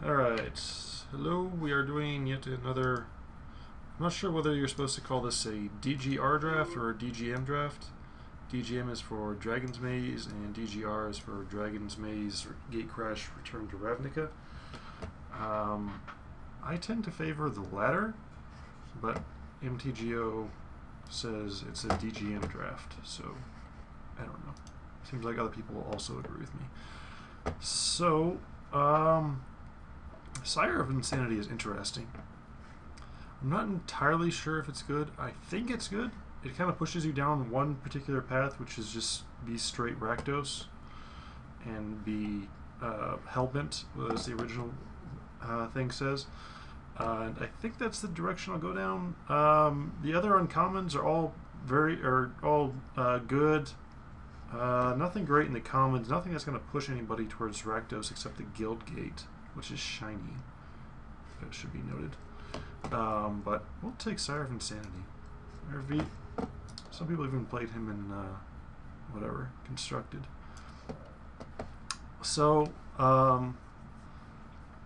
Alright, hello, we are doing yet another, I'm not sure whether you're supposed to call this a DGR draft or a DGM draft. DGM is for Dragon's Maze and DGR is for Dragon's Maze Gatecrash Return to Ravnica. I tend to favor the latter, but MTGO says it's a DGM draft, so I don't know. Seems like other people will also agree with me. So, Sire of Insanity is interesting. I'm not entirely sure if it's good. I think it's good. It kind of pushes you down one particular path, which is just be straight Rakdos and be Hellbent, as the original thing says. And I think that's the direction I'll go down. The other uncommons are all good. Nothing great in the commons. Nothing that's going to push anybody towards Rakdos except the Guild Gate, which is shiny. That should be noted. But we'll take Sire of Insanity. Some people even played him in whatever, Constructed. So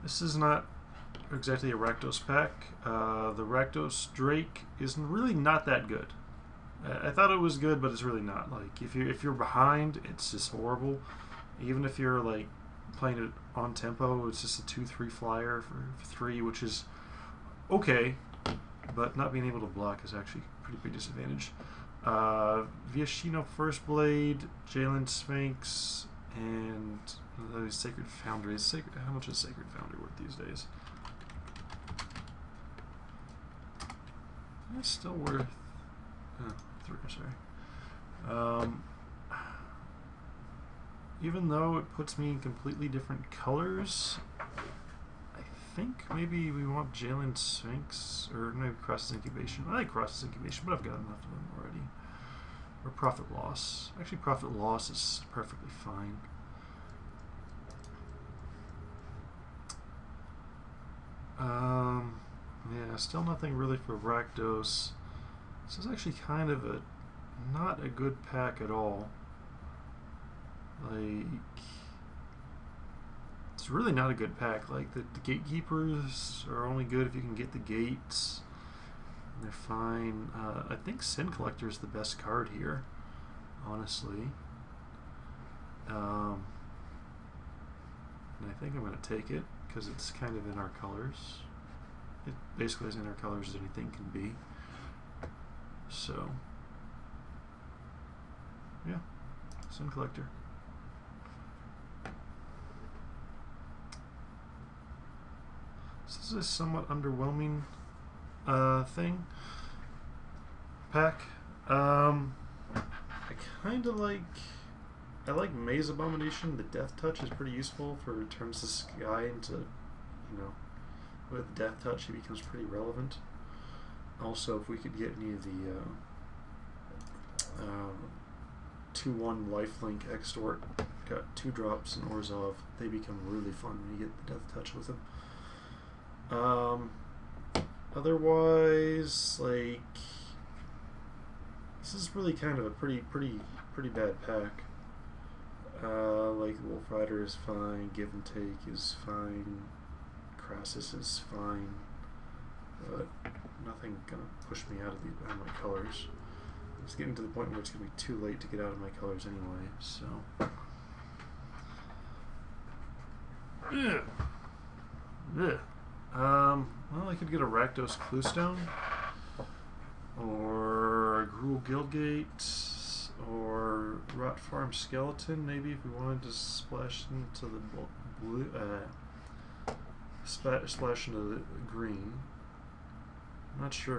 this is not exactly a Rakdos pack. The Rakdos Drake is really not that good. I thought it was good, but it's really not. Like if you're behind, it's just horrible. Even if you're like playing it on tempo, it's just a 2/3 flyer for 3, which is okay, but not being able to block is actually a pretty big disadvantage. Viashino First Blade, Jalen Sphinx, and Sacred Foundry. How much is Sacred Foundry worth these days? It's still worth 3. Sorry. Even though it puts me in completely different colors, I think maybe we want Jalen Sphinx, or maybe Cross's Incubation. I like Cross's Incubation, but I've got enough of them already. Or Profit Loss. Actually, Profit Loss is perfectly fine. Yeah, still nothing really for Rakdos. This is actually kind of not a good pack at all. Like, it's really not a good pack. Like, the Gatekeepers are only good if you can get the gates. They're fine. I think Sin Collector is the best card here, honestly. And I think I'm going to take it because it's kind of in our colors. It basically as in our colors as anything can be. So, yeah, Sin Collector. This is a somewhat underwhelming pack. I kind of like. I like Maze Abomination. The Death Touch is pretty useful for turns the sky into, you know, with Death Touch he becomes pretty relevant. Also, if we could get any of the 2/1 lifelink extort, got 2 drops in Orzhov, they become really fun when you get the Death Touch with them. Otherwise, like, this is really kind of a pretty bad pack. Like Wolf Rider is fine, Give and Take is fine, Crassus is fine, but nothing gonna push me out of my colors. It's getting to the point where it's gonna be too late to get out of my colors anyway. So, well, I could get a Rakdos Cluestone, or a Gruul Guildgate, or Rot Farm Skeleton, maybe, if we wanted to splash into the blue, splash into the green. I'm not sure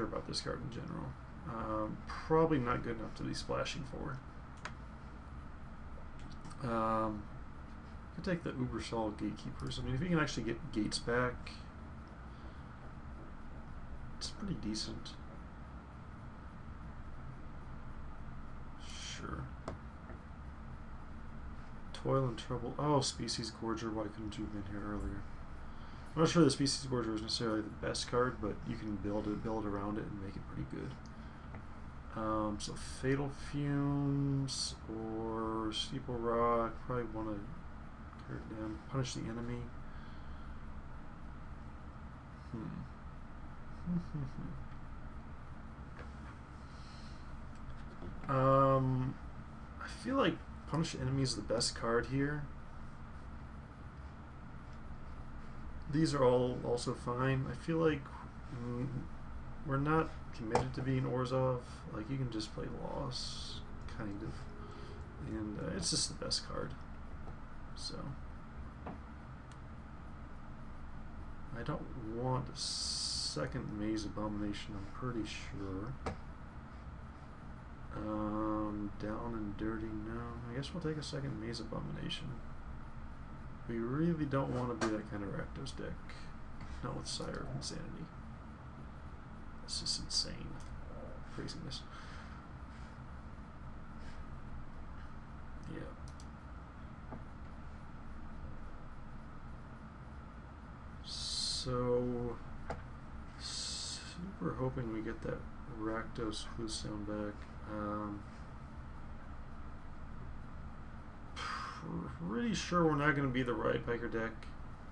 about this card in general. Probably not good enough to be splashing for. I could take the Ubersol Gatekeepers. I mean, if you can actually get gates back, it's pretty decent. Sure. Toil and Trouble. Oh, Species Gorger. Why couldn't you have been here earlier? I'm not sure the Species Gorger is necessarily the best card, but you can build around it and make it pretty good. So Fatal Fumes or Steeple Rock. Probably want to tear it down. and punish the enemy. I feel like punish the enemy is the best card here. These are all also fine. I feel like we're not committed to being Orzhov. Like, you can just play Loss, kind of. And it's just the best card. So I don't want a second Maze Abomination, I'm pretty sure. Down and dirty, no. I guess we'll take a second Maze Abomination. We really don't want to be that kind of Rakdos deck. Not with Sire of Insanity. That's just insane. Craziness. Yeah. So, super hoping we get that Rakdos Cluestone back. Pretty sure we're not going to be the Riot Piker deck.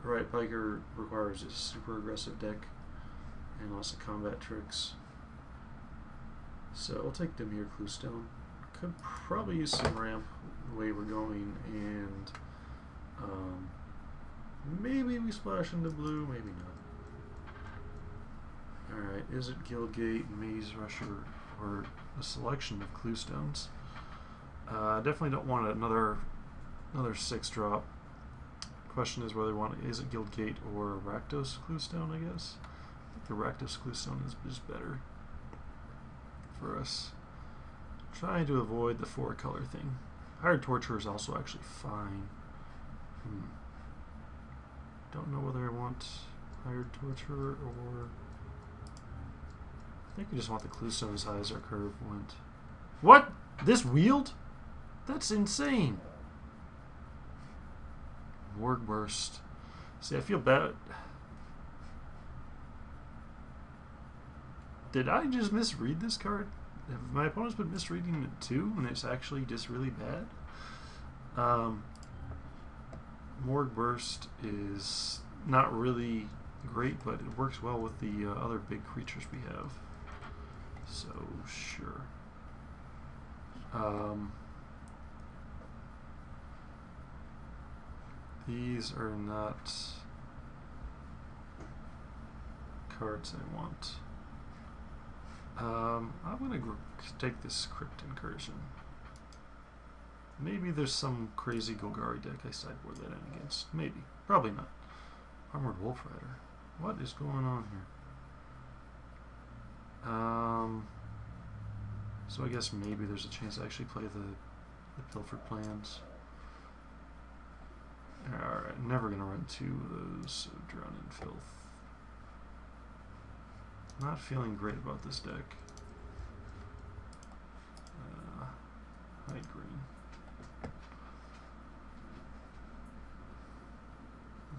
Riot Piker requires a super aggressive deck and lots of combat tricks. So I'll take Dimir Cluestone. Could probably use some ramp the way we're going, and maybe we splash into blue, maybe not. Alright, is it Guildgate, Maze Rusher, or a selection of Cluestones? Definitely don't want another 6-drop. Question is whether we want is it Guildgate or Rakdos Cluestone, I guess. I think the Rakdos Cluestone is just better for us. Trying to avoid the 4-color thing. Hired Torturer is also actually fine. Don't know whether I want Hired Torturer or... I think we just want the Cluestone as high as our curve went. What? This wheeled? That's insane. Warg Burst. See, I feel bad. Did I just misread this card? Have my opponent's been misreading it too, and it's actually just really bad? Morg Burst is not really great, but it works well with the other big creatures we have. So, sure. These are not cards I want. I'm going to take this Crypt Incursion. Maybe there's some crazy Golgari deck I sideboard that in against. Maybe. Probably not. Armored Wolf Rider. What is going on here? So I guess maybe there's a chance to actually play the Pilfered Plans. Alright, never gonna run 2 of those, so Drown in Filth. Not feeling great about this deck. High green.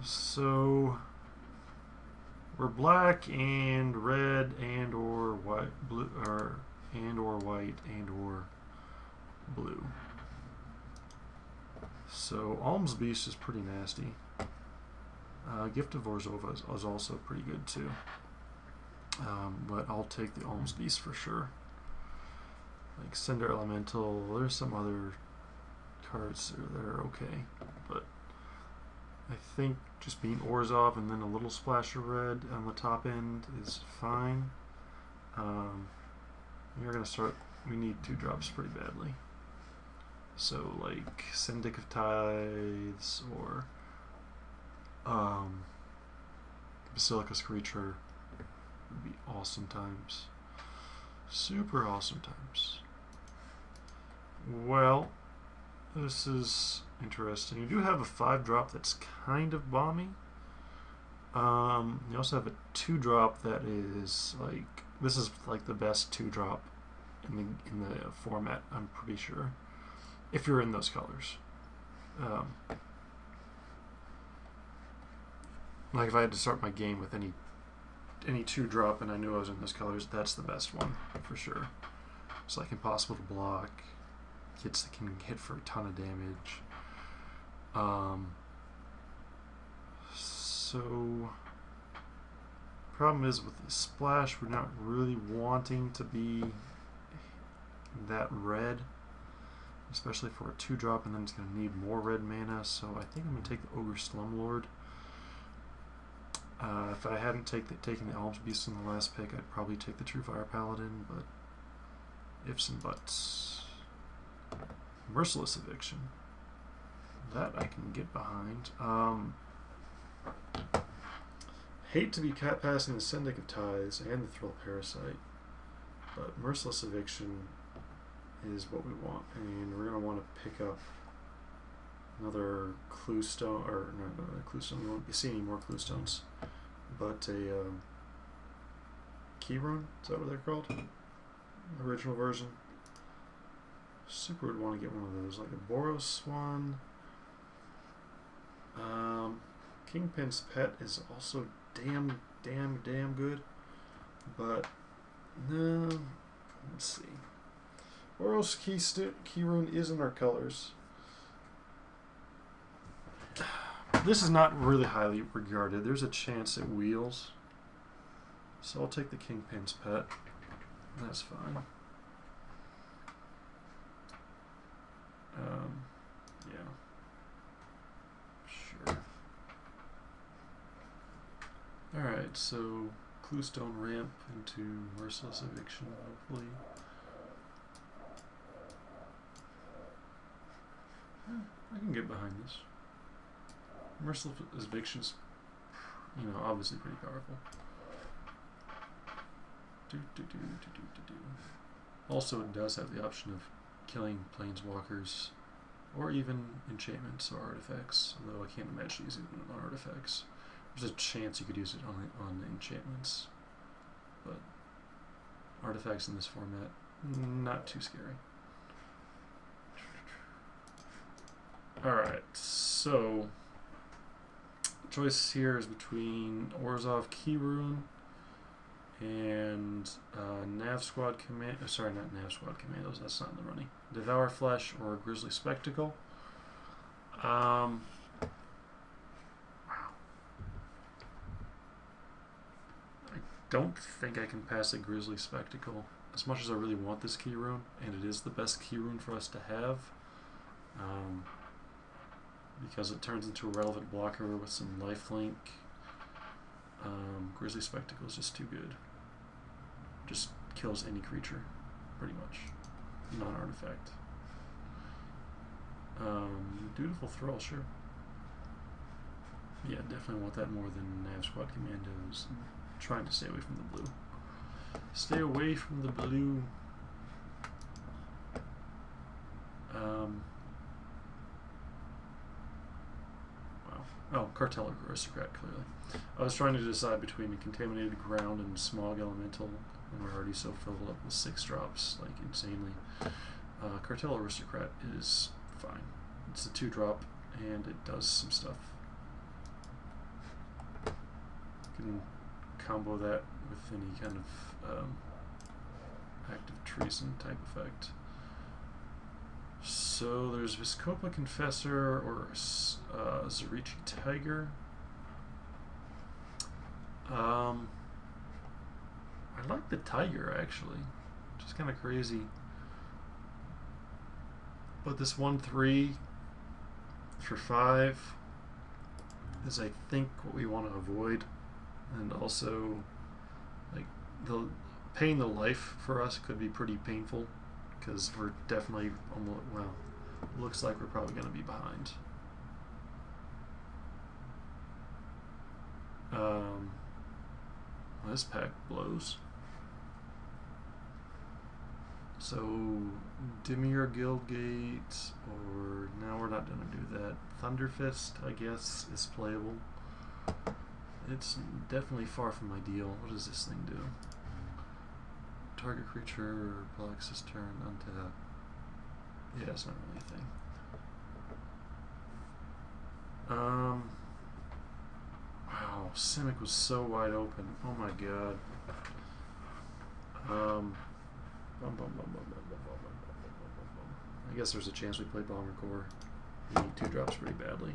So we're black and red and or white, blue, or white and or blue. So Alms Beast is pretty nasty. Gift of Orzhova is also pretty good too. But I'll take the Alms Beast for sure. Like Cinder Elemental, there's some other cards that are okay, but I think just being Orzhov and then a little splash of red on the top end is fine. We're gonna start. We need 2 drops pretty badly. So like Syndic of Tithes or Basilicus Creature would be awesome times. Super awesome times. Well, this is interesting. You do have a 5-drop that's kind of bomby. You also have a 2-drop that is like, this is like the best 2-drop in the format, I'm pretty sure, if you're in those colors. Like if I had to start my game with any 2-drop and I knew I was in those colors, that's the best one for sure. It's like impossible to block. Kits that can hit for a ton of damage. So, problem is with the splash, we're not really wanting to be that red, especially for a 2-drop, and then it's going to need more red mana. So I think I'm going to take the Ogre Slumlord. If I hadn't taken the Alms Beast in the last pick, I'd probably take the True Fire Paladin, but ifs and buts. Merciless Eviction. That I can get behind. Hate to be passing the Syndic of Tithes and the Thrill Parasite, but Merciless Eviction is what we want, and we're going to want to pick up another Clue Stone, or not another Clue Stone, we won't be seeing any more Clue Stones, but a Key Rune, is that what they're called? Original version. Super would want to get one of those, like a Boros one. Kingpin's Pet is also damn good, but no, let's see. Boros Key Rune is in our colors. This is not really highly regarded. There's a chance it wheels, so I'll take the Kingpin's Pet. That's fine. Yeah. Sure. Alright, so Cluestone ramp into Merciless Eviction, hopefully. I can get behind this. Merciless Eviction's, you know, obviously pretty powerful. Also, it does have the option of killing planeswalkers, or even enchantments or artifacts, although I can't imagine using it on artifacts. There's a chance you could use it on enchantments, but artifacts in this format, not too scary. Alright, so the choice here is between Orzhov Key Rune and Nav Squad Command. Oh, sorry, not Nav Squad Commandos. That's not in the running. Devour Flesh or Grizzly Spectacle. Wow. I don't think I can pass a Grizzly Spectacle. As much as I really want this Key Rune, and it is the best Key Rune for us to have, because it turns into a relevant blocker with some lifelink. Grizzly Spectacle is just too good. Just kills any creature, pretty much. Non-artifact. Dutiful Thrall, sure. Yeah, definitely want that more than Nav Squad Commandos. I'm trying to stay away from the blue. Stay away from the blue. Oh, Cartel Aristocrat, clearly. I was trying to decide between a Contaminated Ground and Smog Elemental, and we're already so filled up with 6 drops, like insanely. Cartel Aristocrat is fine. It's a 2-drop, and it does some stuff. You can combo that with any kind of active treason type effect. So there's Viscopa Confessor or Zerichi Tiger. I like the Tiger, actually, which is kind of crazy. But this 1/3 for 5 is, I think, what we want to avoid. And also, like, paying the life for us could be pretty painful, because we're definitely almost, well, looks like we're probably going to be behind. This pack blows. So, Dimir Guildgate, or no, we're not going to do that. Thunderfist, I guess, is playable. It's definitely far from ideal. What does this thing do? Target creature, Plexus turn, untap. Yeah, it's not really a thing. Wow, Simic was so wide open. Oh my god. I guess there's a chance we play Bomber Core. We need 2 drops pretty badly.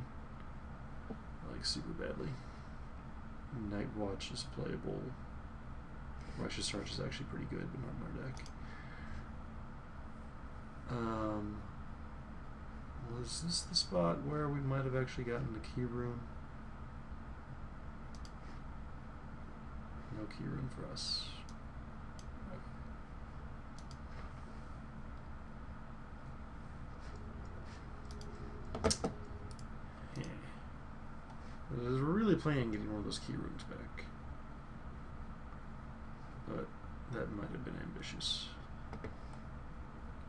Like, super badly. Night Watch is playable. Righteous Charge is actually pretty good, but not in our deck. Was this the spot where we might have actually gotten the key rune? No key rune for us. Yeah. I was really planning on getting one of those key runes back, but that might have been ambitious.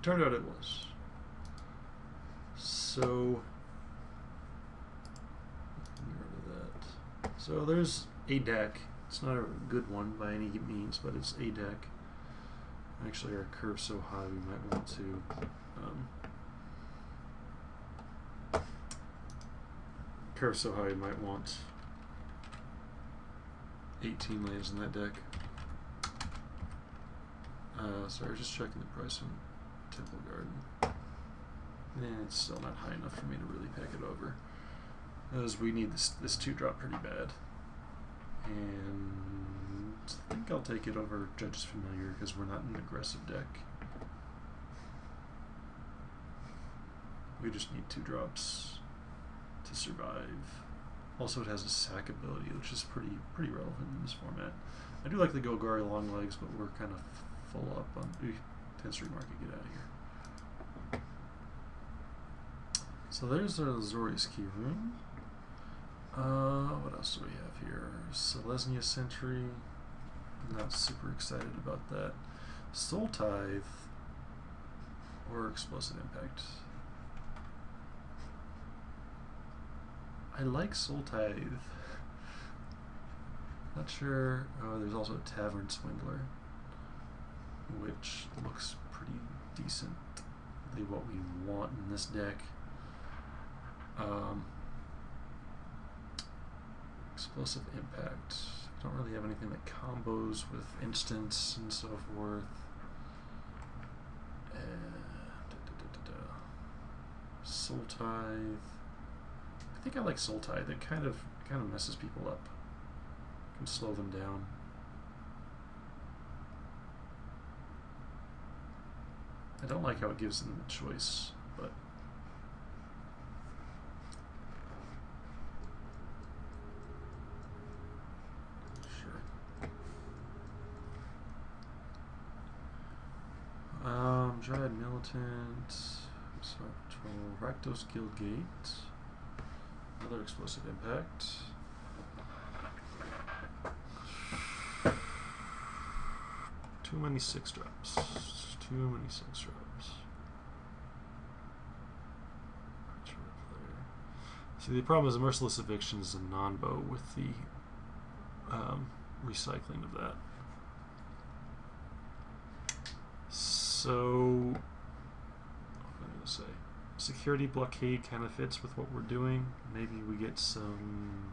Turned out it was. So, get rid of that. So there's a deck. It's not a good one by any means, but it's a deck. Actually, our curve's so high we might want to curve so high you might want 18 lands in that deck. Sorry, I was just checking the price on Temple Garden. It's still not high enough for me to really pick it over, as we need this 2-drop pretty bad. And I think I'll take it over Judge's Familiar because we're not an aggressive deck. We just need 2 drops to survive. Also, it has a sack ability, which is pretty relevant in this format. I do like the Golgari long legs, but we're kind of full up on 10th Market. Get out of here. So there's our Azorius key rune. What else do we have here? Selesnya Sentry. Not super excited about that. Soul Tithe or Explosive Impact. I like Soul Tithe. Not sure. Oh, there's also a Tavern Swindler, which looks pretty decently what we want in this deck. Explosive Impact. I don't really have anything that combos with instants and so forth. Soul Tithe. I think I like Soul Tithe. It kind of messes people up. Can slow them down. I don't like how it gives them the choice, but sure. Dryad Militant, Sword Patrol, Rakdos Guildgate, another Explosive Impact. Too many 6-drops. Too many 6-drops. See, the problem is Merciless Eviction is a non-bow with the recycling of that. So, what am I going to say? Security Blockade kind of fits with what we're doing. Maybe we get some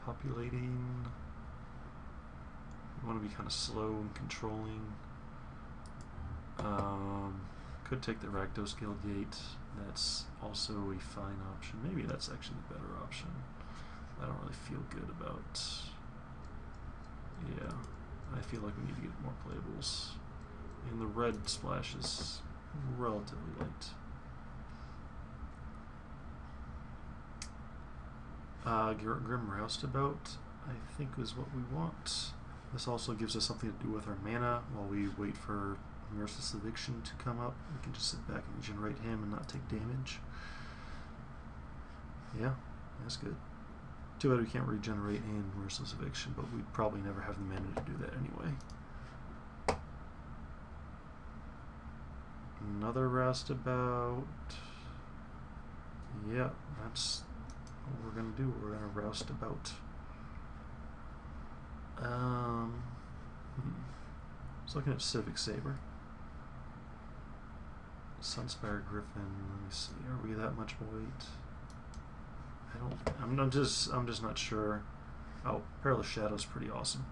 populating. We want to be kind of slow and controlling. Could take the Rakdos Guildgate. That's also a fine option. Maybe that's actually the better option. I don't really feel good about. Yeah, I feel like we need to get more playables. And the red splash is relatively light. Grim Roustabout, I think, is what we want. This also gives us something to do with our mana while we wait for Merciless Eviction to come up. We can just sit back and regenerate him and not take damage. Yeah, that's good. Too bad we can't regenerate and Merciless Eviction, but we'd probably never have the mana to do that anyway. Another Roustabout. Yeah, that's what we're gonna do. We're gonna Roustabout. I was looking at Civic Saber. Sunspire Griffin. Let me see. Are we that much weight? I'm just not sure. Oh, Perilous Shadow's pretty awesome.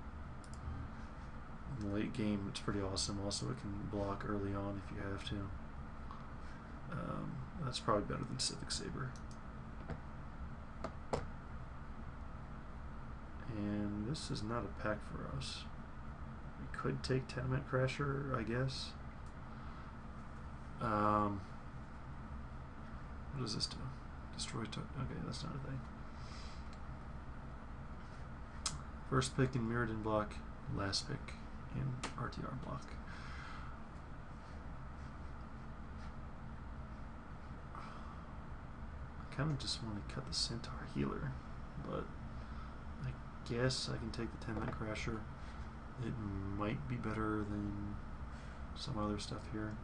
In the late game, it's pretty awesome. Also, it can block early on if you have to. That's probably better than Civic Saber. And this is not a pack for us. We could take Tenement Crasher, I guess. What does this do? Destroy token. Okay, that's not a thing. First pick in Mirrodin block, last pick in RTR block. I kind of just want to cut the Centaur Healer, but I guess I can take the Tenement Crasher. It might be better than some other stuff here.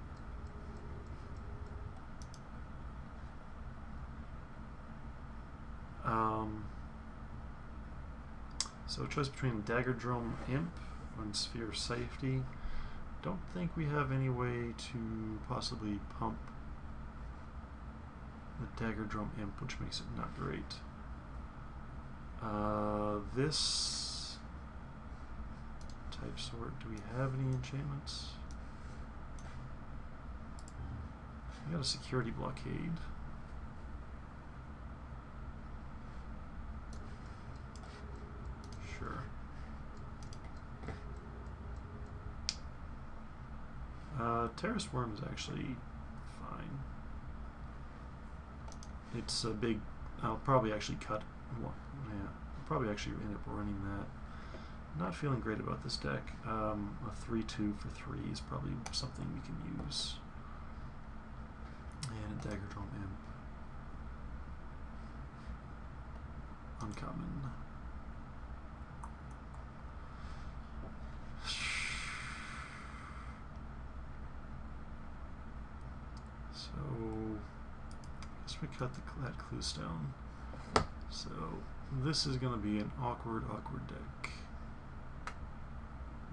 So choice between Dagger Drum Imp and Sphere of Safety. Don't think we have any way to possibly pump the Dagger Drum Imp, which makes it not great. This type sword, do we have any enchantments? We got a security blockade. Sure. Terrace Worm is actually fine. It's a big. I'll probably actually cut. Yeah, I'll probably actually end up running that. Not feeling great about this deck. A 3/2 for 3 is probably something we can use. And a Dagger Drum Imp. Uncommon. So, I guess we cut that Clue Stone. So, this is going to be an awkward deck.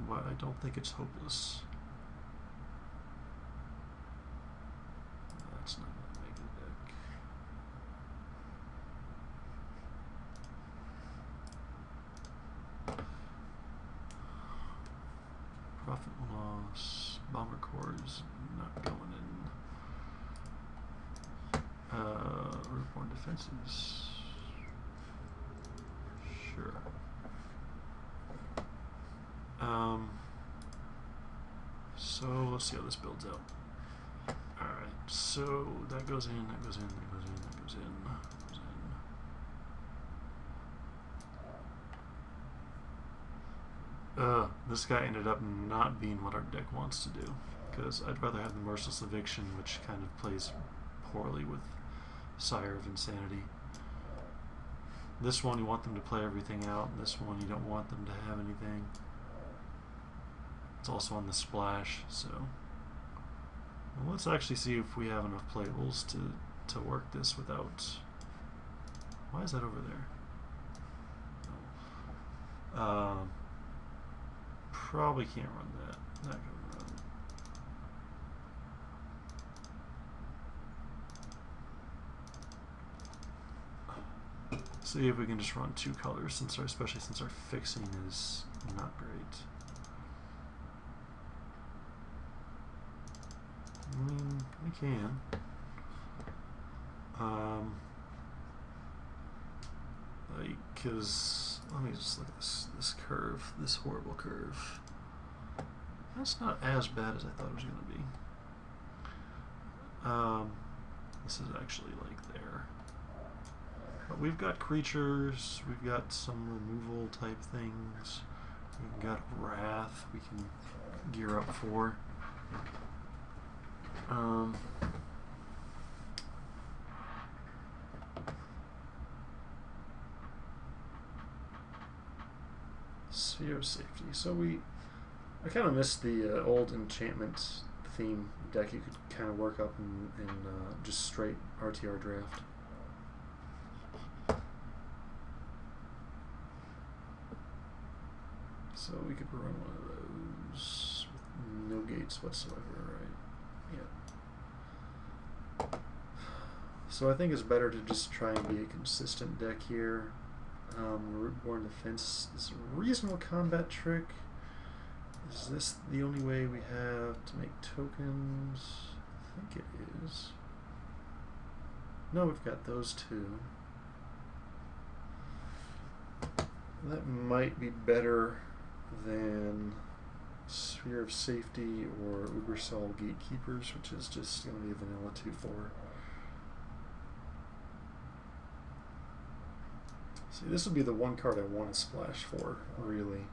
But I don't think it's hopeless. That's not going to make a deck. Profit Loss, Bomber Core is not going in. Reborn Defenses. Sure. So let's see how this builds out. Alright, so that goes in, that goes in, that goes in, that goes in, that goes in. This guy ended up not being what our deck wants to do, because I'd rather have the Merciless Eviction, which kind of plays poorly with Sire of Insanity. This one you want them to play everything out, and this one you don't want them to have anything. It's also on the splash, so well, let's actually see if we have enough playables to work this without. Why is that over there? Oh. Probably can't run that. Not gonna run. See if we can just run 2 colors, especially since our fixing is not great. I mean, we can. Like, cause let me just look at this curve, this horrible curve. That's not as bad as I thought it was gonna be. This is actually like there. But we've got creatures, we've got some removal type things. We've got Wrath we can gear up for. Sphere of Safety. So I kind of missed the old enchantment theme deck you could kind of work up in just straight RTR draft. So we could run one of those with no gates whatsoever, right? Yeah. So I think it's better to just try and be a consistent deck here. Rootborn Defense is a reasonable combat trick. Is this the only way we have to make tokens? I think it is. No, we've got those two. That might be better than Sphere of Safety or Ubersol Gatekeepers, which is just going to be a vanilla 2/4. See, this would be the one card I want to splash for, really.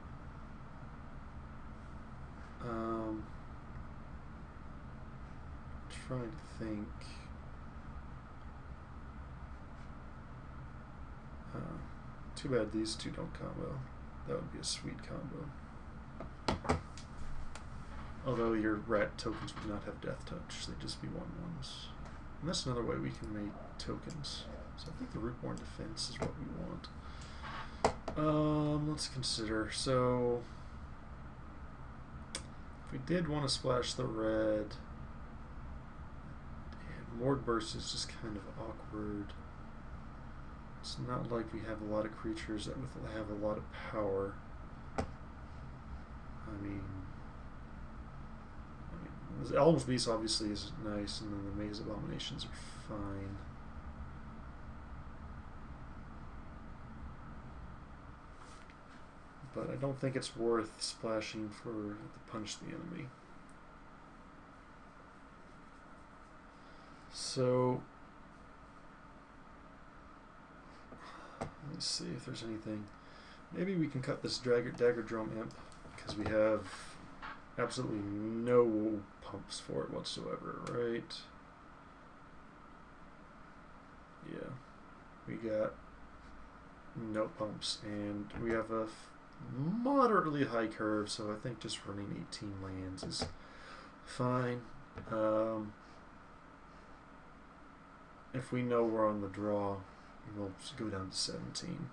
Trying to think. Too bad these two don't combo. That would be a sweet combo. Although your rat tokens would not have death touch, they'd just be 1/1s. And that's another way we can make tokens. So I think the Rootborn Defense is what we want. Let's consider. So if we did want to splash the red, Morgue Burst is just kind of awkward. It's not like we have a lot of creatures that have a lot of power. I mean, Elm's Beast obviously is nice, and then the Maze Abominations are fine. But I don't think it's worth splashing for to punch the enemy. So let me see if there's anything. Maybe we can cut this Dagger Drum Imp because we have absolutely no pumps for it whatsoever, right? Yeah, we got no pumps, and we have a moderately high curve, so I think just running 18 lands is fine. If we know we're on the draw, we'll just go down to 17.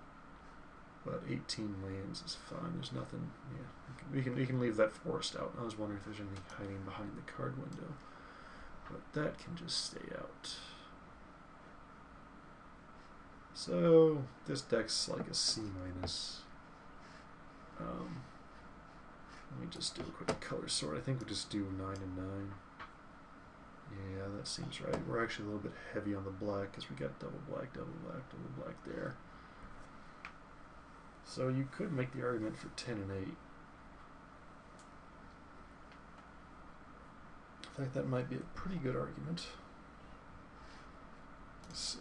But 18 lands is fine. There's nothing. Yeah, we can leave that forest out. I was wondering if there's anything hiding behind the card window, but that can just stay out. So this deck's like a C-. Let me just do a quick color sort. I think we'll just do 9 and 9. Yeah, that seems right. We're actually a little bit heavy on the black because we got double black, double black, double black there. So you could make the argument for 10 and 8. In fact, that might be a pretty good argument. Let's see.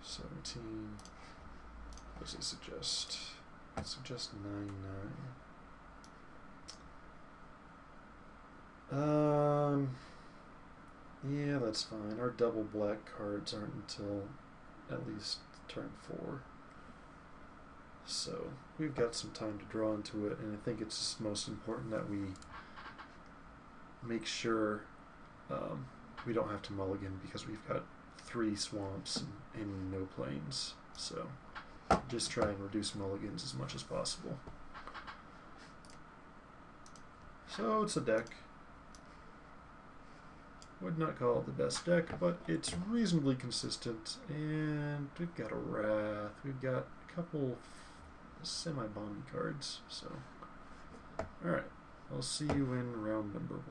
17. What does it suggest? It suggests 9, 9. Yeah, that's fine. Our double black cards aren't until at least turn 4. So we've got some time to draw into it, and I think it's most important that we make sure we don't have to mulligan because we've got 3 swamps and no plains. So just try and reduce mulligans as much as possible. So it's a deck. Would not call it the best deck, but it's reasonably consistent. And we've got a Wrath. We've got a couple semi-bomby cards. So, alright. I'll see you in round number 1.